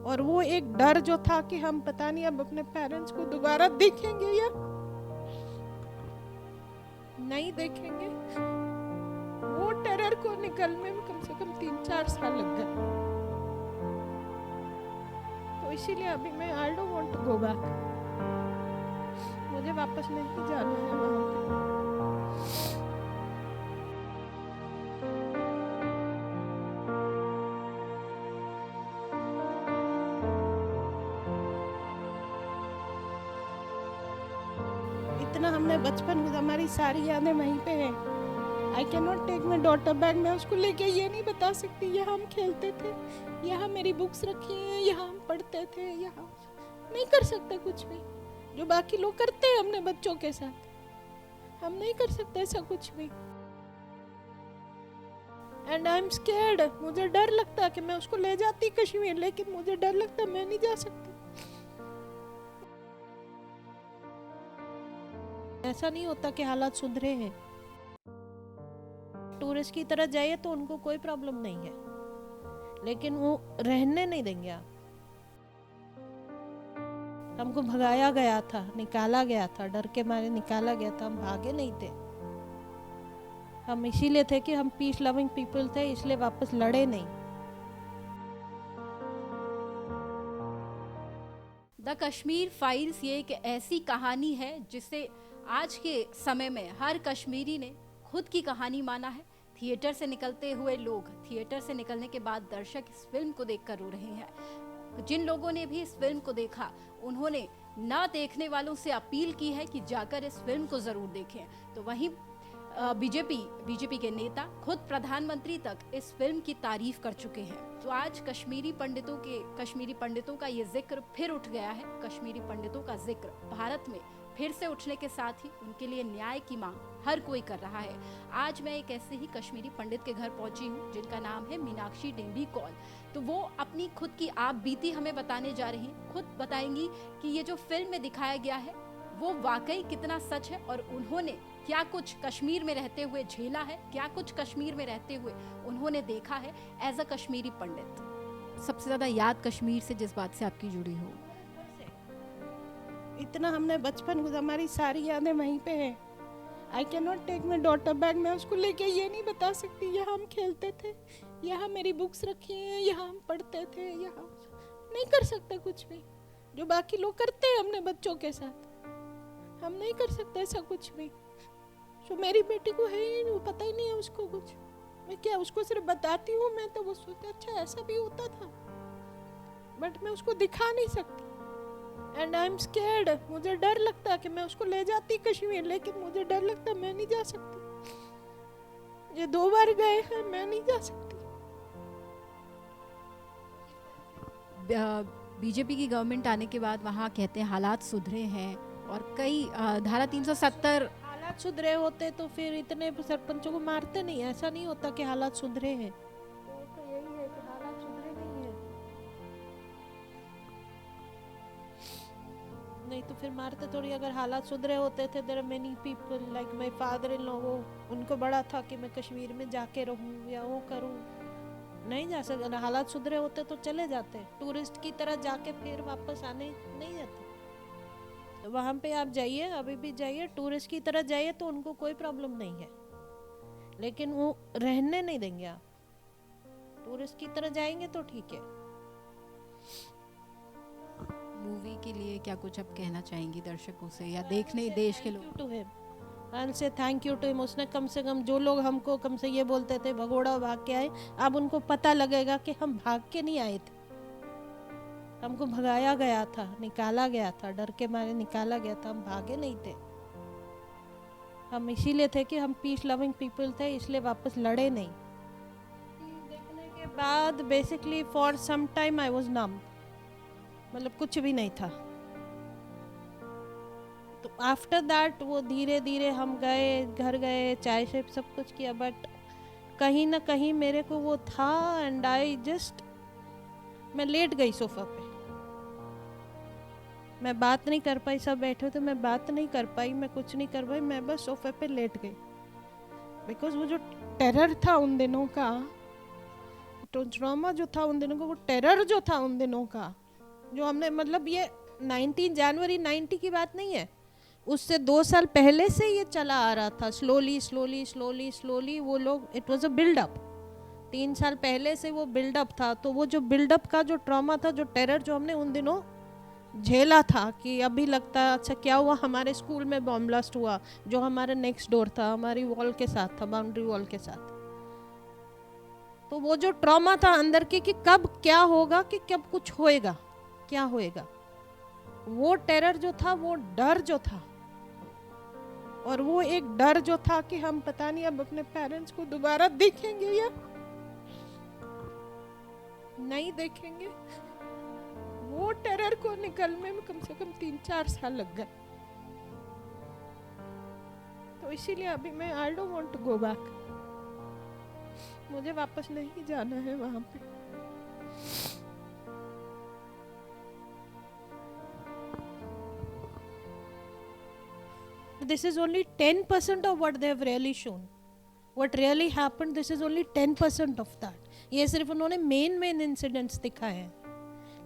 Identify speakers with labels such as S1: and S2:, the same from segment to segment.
S1: और वो एक डर जो था कि हम पता नहीं अब अपने पेरेंट्स को दोबारा देखेंगे या नहीं देखेंगे, वो टेरर को निकलने में कम से कम 3-4 साल लग गए। तो इसीलिए अभी मैं I don't want to go back, मुझे वापस नहीं जाना है वहाँ पे। इतना हमने बचपन में, हमारी सारी यादें वहीं पे हैं। I can not take my daughter back. मैं उसको लेके ये नहीं बता सकती यहाँ हम खेलते थे, यहाँ मेरी बुक्स रखी हैं, यहाँ हम पढ़ते थे, यहाँ नहीं कर सकते कुछ भी जो बाकी लोग करते हैं अपने बच्चों के साथ। हम नहीं कर सकते ऐसा कुछ भी। एंड आई एम स्केर्ड, मुझे डर लगता कि मैं उसको ले जाती कश्मीर, लेकिन मुझे डर लगता मैं नहीं जा सकती। ऐसा नहीं होता कि हालात सुधरे हैं। टूरिस्ट की तरह जाइए तो उनको कोई प्रॉब्लम नहीं है, लेकिन वो रहने नहीं देंगे। आप, हमको भगाया गया था, निकाला गया था, डर के मारे निकाला गया था। हम भागे नहीं थे, हम इसीलिए थे कि हम पीस लविंग पीपल थे, इसलिए वापस लड़े नहीं।
S2: द कश्मीर फाइल्स ये एक ऐसी कहानी है जिसे आज के समय में हर कश्मीरी ने खुद की कहानी माना है। थिएटर से निकलते हुए लोग, थिएटर से निकलने के बाद दर्शक इस फिल्म को देखकर रो रहे हैं। जिन लोगों ने भी इस फिल्म को देखा, उन्होंने ना देखने वालों से अपील की है कि जाकर इस फिल्म को जरूर देखें। तो वहीं बीजेपी के नेता, खुद प्रधानमंत्री तक इस फिल्म की तारीफ कर चुके हैं। तो आज कश्मीरी पंडितों का ये जिक्र फिर उठ गया है। कश्मीरी पंडितों का जिक्र भारत में फिर से उठने के साथ ही उनके लिए न्याय की मांग हर कोई कर रहा है। आज मैं एक ऐसे ही कश्मीरी पंडित के घर पहुंची हूं जिनका नाम है मीनाक्षी डेंबी कौल। तो वो अपनी खुद की आप बीती हमें बताने जा रही हैं। खुद बताएंगी कि ये जो फिल्म में दिखाया गया है वो वाकई कितना सच है और उन्होंने क्या कुछ कश्मीर में रहते हुए झेला है, क्या कुछ कश्मीर में रहते हुए उन्होंने देखा है एज अ कश्मीरी पंडित। सबसे ज्यादा याद कश्मीर से जिस बात से आपकी जुड़ी हो?
S1: इतना हमने बचपन में, हमारी सारी यादें वहीं पे हैं। I can not take my daughter back. मैं उसको लेके ये नहीं बता सकती यहाँ हम खेलते थे, यहाँ मेरी बुक्स रखी हैं, यहाँ हम पढ़ते थे, यहाँ नहीं कर सकते कुछ भी जो बाकी लोग करते हैं अपने बच्चों के साथ। हम नहीं कर सकते ऐसा कुछ भी। तो मेरी बेटी को है ही नहीं, पता ही नहीं है उसको कुछ। मैं क्या उसको सिर्फ बताती हूँ, मैं तो वो सोचती अच्छा ऐसा भी होता था, बट मैं उसको दिखा नहीं सकती। एंड आई एम स्केर्ड, मुझे डर लगता कि मैं उसको ले जाती कश्मीर, लेकिन मुझे डर लगता मैं नहीं जा सकती। ये 2 बार गए हैं, मैं नहीं जा सकती।
S2: बीजेपी की गवर्नमेंट आने के बाद वहाँ कहते हैं हालात सुधरे हैं और कई धारा 370
S1: हालात सुधरे होते तो फिर इतने सरपंचों को मारते नहीं। ऐसा नहीं होता कि हालात सुधरे हैं, तो यही है कि हालात सुधरे नहीं है, नहीं तो फिर मारते थोड़ी। अगर हालात सुधरे होते थे, there are many people like my father in law, उनको बड़ा था कि मैं कश्मीर में जाके रहूं या वो करूं, नहीं जा सकते। हालात सुधरे होते तो चले जाते, टूरिस्ट की तरह जाके फिर वापस आने नहीं जाते। वहाँ पे आप जाइए, अभी भी जाइए, टूरिस्ट की तरह जाइए तो उनको कोई प्रॉब्लम नहीं है, लेकिन वो रहने नहीं देंगे। आप टूरिस्ट की तरह जाएंगे तो ठीक है।
S2: मूवी के लिए क्या कुछ आप कहना चाहेंगी दर्शकों से या देखने देश के लोग?
S1: टू हिम, आई से थैंक यू टू हिम। उसने कम से कम, जो लोग हमको कम से ये बोलते थे भगोड़ा भाग के आए, अब उनको पता लगेगा कि हम भाग के नहीं आए थे, हमको भगाया गया था, निकाला गया था, डर के मारे निकाला गया था। हम भागे नहीं थे, हम इसीलिए थे कि हम पीस लविंग पीपल थे, इसलिए वापस लड़े नहीं। देखने के बाद basically for some time I was numb, मतलब कुछ भी नहीं था। तो आफ्टर दैट वो धीरे धीरे हम गए, घर गए, चाय से सब कुछ किया, बट कहीं ना कहीं मेरे को वो था। एंड आई जस्ट, मैं लेट गई सोफा पे, मैं बात नहीं कर पाई। सब बैठे थे, मैं बात नहीं कर पाई, मैं कुछ नहीं कर पाई, मैं बस सोफे पे लेट गई। बिकॉज वो जो टेरर था उन दिनों का, ट्रॉमा जो था उन दिनों का, वो टेरर जो था उन दिनों का, जो हमने मतलब ये 19 जनवरी 90 की बात नहीं है, उससे 2 साल पहले से ये चला आ रहा था, स्लोली स्लोली स्लोली स्लोली वो लोग, इट वाज अ बिल्डअप, 3 साल पहले से वो बिल्डअप था। तो वो जो बिल्डअप का जो ट्रॉमा था, जो टेरर जो हमने उन दिनों झेला था, कि अभी लगता है अच्छा क्या हुआ, हमारे स्कूल में बॉम्ब ब्लास्ट हुआ जो हमारे नेक्स्ट डोर था, हमारी वॉल के साथ था, बाउंड्री वॉल के साथ। तो वो जो ट्रॉमा था अंदर की कि कब क्या होगा, कि कब कुछ होएगा, क्या होएगा, वो टेरर जो था, वो डर जो था, और वो एक डर जो था कि हम पता नहीं अब अपने पेरेंट्स को दोबारा देखेंगे या नहीं देखेंगे, वो टेरर को निकलने में कम से कम 3-4 साल लग गए। तो इसीलिए अभी मैं I don't want to go back, मुझे वापस नहीं जाना है वहां पे। This is only 10% of what they have really shown. What really happened, this is only 10% of that. ये सिर्फ उन्होंने मेन इंसिडेंट्स दिखाए हैं,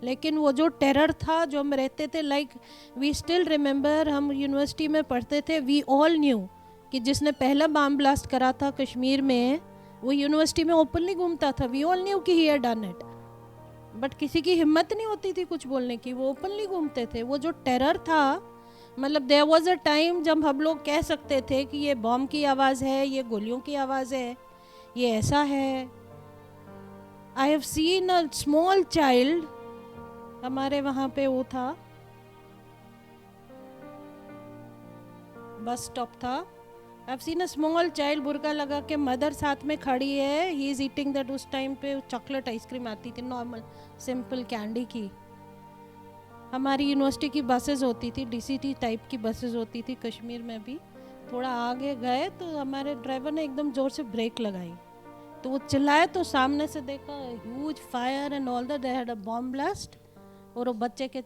S1: लेकिन वो जो टेरर था जो हम रहते थे, लाइक वी स्टिल रिमेंबर, हम यूनिवर्सिटी में पढ़ते थे, वी ऑल न्यू कि जिसने पहला बम ब्लास्ट करा था कश्मीर में, वो यूनिवर्सिटी में ओपनली घूमता था, वी ऑल न्यू कि he had done it, but किसी की हिम्मत नहीं होती थी कुछ बोलने की, वो ओपनली घूमते थे। वो जो टेरर था, मतलब देयर वाज अ टाइम जब हम लोग कह सकते थे कि ये बॉम्ब की आवाज़ है, ये गोलियों की आवाज़ है, ये ऐसा है। I have seen a small child, हमारे वहाँ पे वो था, बस स्टॉप था, I have seen a small child, बुर्का लगा के, मदर साथ में खड़ी है, ही इज ईटिंग दैट, उस टाइम पे चॉकलेट आइसक्रीम आती थी, नॉर्मल सिंपल कैंडी की। हमारी यूनिवर्सिटी की बसेस होती थी, डीसीटी टाइप की बसेस होती थी कश्मीर में भी। थोड़ा आगे गए तो हमारे ड्राइवर ने एकदम ज़ोर से ब्रेक लगाई, तो वो चिल्लाए, तो सामने से देखा huge fire and all that, they had a bomb blast, और वो बच्चे के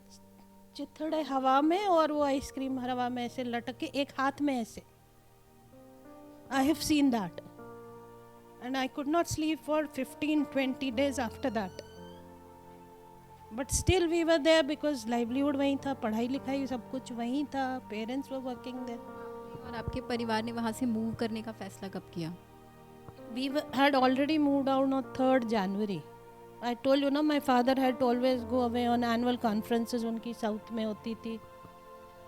S1: चिथड़े हवा में, और वो आइसक्रीम हवा में ऐसे लटक के एक हाथ में ऐसे। I have seen that and I could not sleep for 15-20 days after that, but still we were there because livelihood वहीं था, पढ़ाई लिखाई सब कुछ वहीं था, पेरेंट्स वर वर्किंग देयर।
S2: और आपके परिवार ने वहाँ से मूव करने का फैसला कब किया?
S1: We had already moved out on 3rd January. I told you ना, my father had to always go away on annual conferences, उनकी साउथ में होती थी।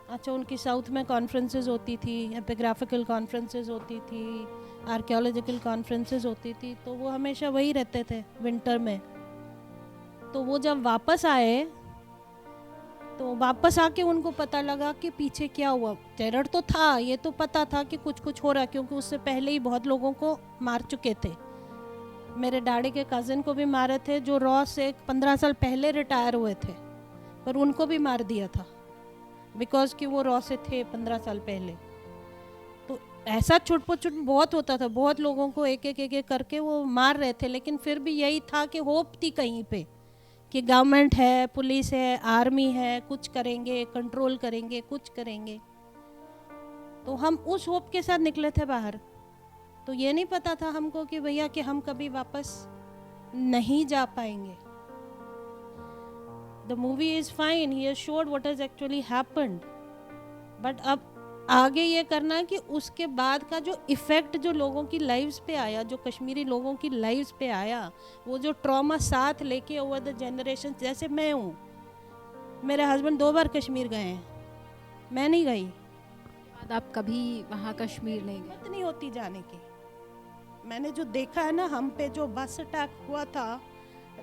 S1: अच्छा, उनकी साउथ में कॉन्फ्रेंसेस होती थी, एपिग्राफिकल कॉन्फ्रेंसेस होती थी, आर्कियोलॉजिकल कॉन्फ्रेंसेस होती थी, तो वो हमेशा वही रहते थे विंटर में। तो वो जब वापस आए, तो वापस आके उनको पता लगा कि पीछे क्या हुआ। टेरर तो था, ये तो पता था कि कुछ हो रहा, क्योंकि उससे पहले ही बहुत लोगों को मार चुके थे। मेरे डैडी के कज़न को भी मारे थे, जो रॉ से 15 साल पहले रिटायर हुए थे, पर उनको भी मार दिया था बिकॉज कि वो रॉ से थे 15 साल पहले। तो ऐसा छुटपुट बहुत होता था, बहुत लोगों को एक एक करके वो मार रहे थे, लेकिन फिर भी यही था कि होप थी कहीं पे कि गवर्नमेंट है, पुलिस है, आर्मी है, कुछ करेंगे, कंट्रोल करेंगे, कुछ करेंगे। तो हम उस होप के साथ निकले थे बाहर। तो ये नहीं पता था हमको कि भैया कि हम कभी वापस नहीं जा पाएंगे। The movie is fine, he has showed what has actually happened, but अब आगे ये करना है कि उसके बाद का जो इफ़ेक्ट जो लोगों की लाइव्स पे आया, जो कश्मीरी लोगों की लाइव्स पे आया, वो जो ट्रॉमा साथ लेके ओवर द जनरेशन। जैसे मैं हूँ, मेरे हस्बैंड 2 बार कश्मीर गए हैं, मैं नहीं गई।
S2: बाद आप कभी वहाँ कश्मीर नहीं गए?
S1: हिम्मत नहीं होती जाने की। मैंने जो देखा है ना, हम पे जो बस अटैक हुआ था,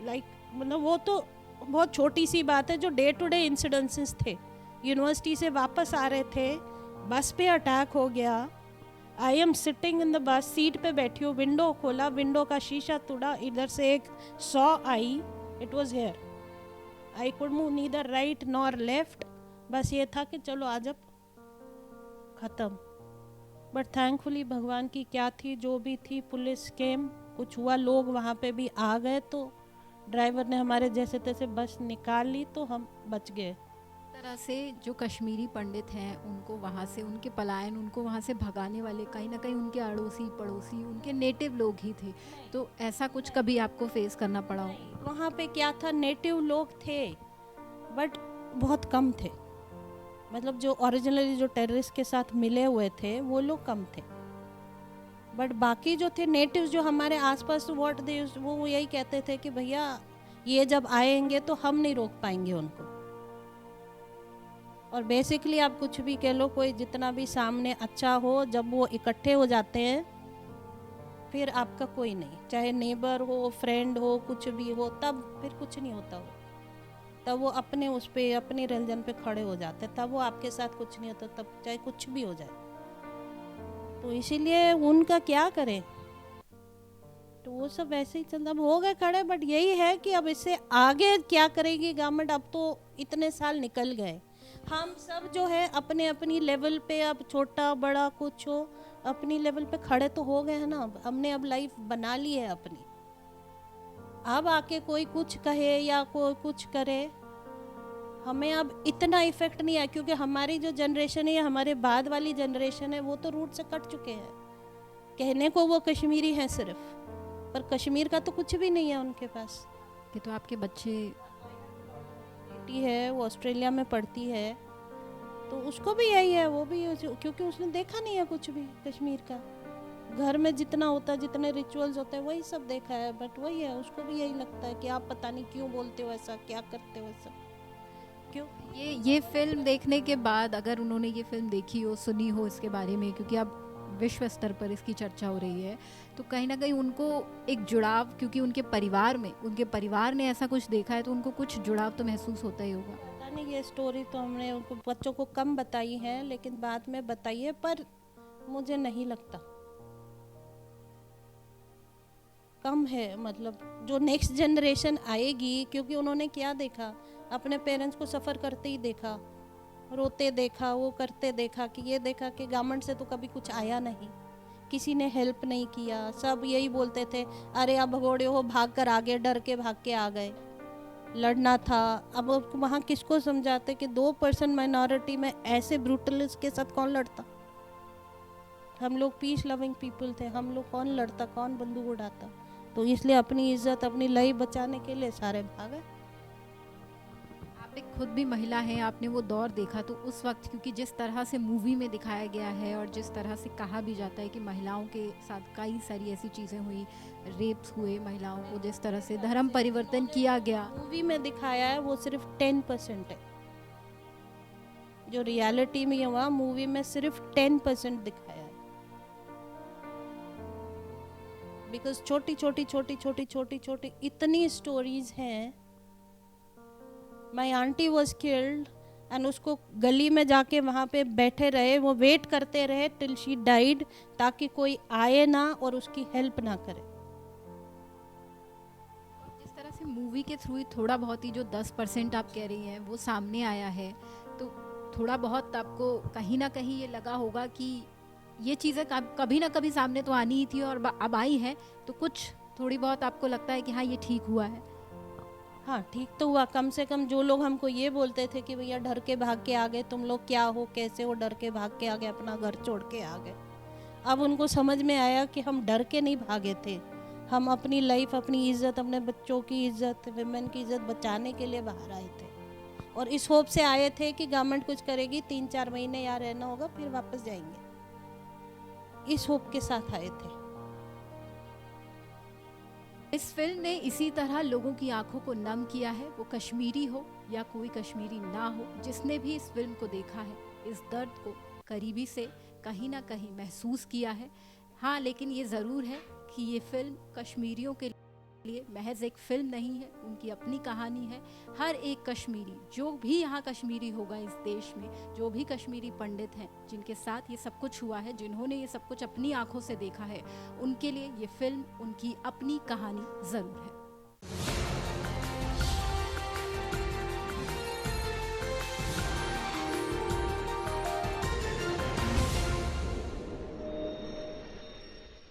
S1: लाइक मतलब वो तो बहुत छोटी सी बात है, जो डे टू डे इंसिडेंसेस थे। यूनिवर्सिटी से वापस आ रहे थे, बस पे अटैक हो गया। I am sitting in the bus, seat पे बैठी हूँ, विंडो खोला, विंडो का शीशा टूटा, इधर से एक saw I, it was here, I could move neither right nor left. बस ये था कि चलो आज अब ख़त्म। बट थैंकफुली भगवान की क्या थी, जो भी थी, पुलिस केम, कुछ हुआ, लोग वहाँ पे भी आ गए, तो ड्राइवर ने हमारे जैसे तैसे बस निकाल ली, तो हम बच गए।
S2: तरह से जो कश्मीरी पंडित हैं उनको वहाँ से उनके पलायन, उनको वहाँ से भगाने वाले कहीं ना कहीं उनके अड़ोसी पड़ोसी उनके नेटिव लोग ही थे। तो ऐसा कुछ कभी आपको फेस करना पड़ा हो?
S1: वहाँ पे क्या था, नेटिव लोग थे बट बहुत कम थे। मतलब जो ओरिजिनली जो टेररिस्ट के साथ मिले हुए थे वो लोग कम थे, बट बाकी जो थे नेटिव्स जो हमारे आसपास, वो यही कहते थे कि भैया ये जब आएंगे तो हम नहीं रोक पाएंगे उनको। और बेसिकली आप कुछ भी कह लो, कोई जितना भी सामने अच्छा हो, जब वो इकट्ठे हो जाते हैं फिर आपका कोई नहीं, चाहे नेबर हो, फ्रेंड हो, कुछ भी हो, तब फिर कुछ नहीं होता हो। तब वो अपने उस पे, अपने रिलीजन पे खड़े हो जाते, तब वो आपके साथ कुछ नहीं होता, तब चाहे कुछ भी हो जाए। तो इसीलिए उनका क्या करें, तो वो सब ऐसे ही चल, अब हो गए खड़े। बट यही है कि अब इससे आगे क्या करेगी गवर्नमेंट। अब तो इतने साल निकल गए, हम सब जो है अपने अपनी लेवल पे, अब छोटा बड़ा कुछ हो, अपनी लेवल पे खड़े तो हो गए हैं ना। अब हमने अब लाइफ बना ली है अपनी। अब आके कोई कुछ कहे या कोई कुछ करे, हमें अब इतना इफेक्ट नहीं आया, क्योंकि हमारी जो जनरेशन है या हमारे बाद वाली जनरेशन है वो तो रूट से कट चुके हैं। कहने को वो कश्मीरी हैं सिर्फ, पर कश्मीर का तो कुछ भी नहीं है उनके पास।
S2: कि तो आपके बच्चे,
S1: बेटी है वो ऑस्ट्रेलिया में पढ़ती है, तो उसको भी यही है, वो भी क्योंकि उसने देखा नहीं है कुछ भी कश्मीर का। घर में जितना होता है, जितने रिचुअल्स होते हैं वही सब देखा है, बट वही है, उसको भी यही लगता है कि आप पता नहीं क्यों बोलते हो ऐसा, क्या करते हो ऐसा, क्यों।
S2: ये फिल्म देखने के बाद अगर उन्होंने ये फिल्म देखी हो, सुनी हो इसके बारे में, क्योंकि अब विश्व स्तर पर इसकी चर्चा हो रही है, तो कहीं ना कहीं उनको एक जुड़ाव, क्योंकि उनके परिवार ने ऐसा कुछ देखा है, तो उनको कुछ जुड़ाव तो महसूस होता ही होगा।
S1: पता नहीं, ये स्टोरी तो हमने उनको बच्चों को कम बताई है, लेकिन बाद में बताई है, पर मुझे नहीं लगता कम है। मतलब जो नेक्स्ट जनरेशन आएगी, क्योंकि उन्होंने क्या देखा, अपने पेरेंट्स को सफ़र करते ही देखा, रोते देखा, वो करते देखा, कि ये देखा कि गवर्नमेंट से तो कभी कुछ आया नहीं, किसी ने हेल्प नहीं किया, सब यही बोलते थे, अरे अब भगोड़े हो, भाग कर आगे, डर के भाग के आ गए, लड़ना था। अब वहाँ किसको समझाते कि 2% माइनॉरिटी में ऐसे ब्रूटलिस्ट के साथ कौन लड़ता। हम लोग पीस लविंग पीपल थे, हम लोग कौन लड़ता, कौन बंदूक उड़ाता। तो इसलिए अपनी इज्जत, अपनी लाइफ बचाने के लिए सारे भागे।
S2: आप एक खुद भी महिला हैं, आपने वो दौर देखा, तो उस वक्त, क्योंकि जिस तरह से मूवी में दिखाया गया है और जिस तरह से कहा भी जाता है कि महिलाओं के साथ कई सारी ऐसी चीज़ें हुई, रेप्स हुए, महिलाओं को जिस तरह से धर्म परिवर्तन किया गया,
S1: मूवी में दिखाया है वो सिर्फ 10% है। जो रियलिटी में हुआ मूवी में सिर्फ 10% दिखाया है। बिकॉज छोटी छोटी इतनी स्टोरीज हैं। माई आंटी वॉज किल्ड एंड उसको गली में जाके वहाँ पे बैठे रहे, वो वेट करते रहे टिल शी डाइड, ताकि कोई आए ना और उसकी हेल्प ना करे।
S2: जिस तरह से मूवी के थ्रू ही थोड़ा बहुत ही जो 10% आप कह रही हैं वो सामने आया है, तो थोड़ा बहुत आपको कहीं ना कहीं ये लगा होगा कि ये चीज़ें कभी ना कभी सामने तो आनी ही थी और अब आई है, तो कुछ थोड़ी बहुत आपको लगता है कि हाँ ये ठीक हुआ है।
S1: हाँ ठीक तो हुआ, कम से कम जो लोग हमको ये बोलते थे कि भैया डर के भाग के आ गए, तुम लोग क्या हो, कैसे हो, डर के भाग के आ गए, अपना घर छोड़ के आ गए। अब उनको समझ में आया कि हम डर के नहीं भागे थे, हम अपनी लाइफ, अपनी इज्जत, अपने बच्चों की इज्जत, विमेन की इज्जत बचाने के लिए बाहर आए थे। और इस होप से आए थे कि गवर्नमेंट कुछ करेगी, 3-4 महीने यहाँ रहना होगा, फिर वापस जाएंगे, इस होप के साथ आए थे।
S2: इस फिल्म ने इसी तरह लोगों की आंखों को नम किया है, वो कश्मीरी हो या कोई कश्मीरी ना हो, जिसने भी इस फिल्म को देखा है इस दर्द को करीबी से कहीं ना कहीं महसूस किया है। हाँ, लेकिन ये ज़रूर है कि ये फिल्म कश्मीरियों के लिए महज एक फिल्म नहीं है, उनकी अपनी कहानी है। हर एक कश्मीरी, जो भी यहाँ कश्मीरी होगा इस देश में, जो भी कश्मीरी पंडित हैं जिनके साथ ये सब कुछ हुआ है, जिन्होंने ये सब कुछ अपनी आंखों से देखा है, उनके लिए ये फिल्म उनकी अपनी कहानी ज़रूर है।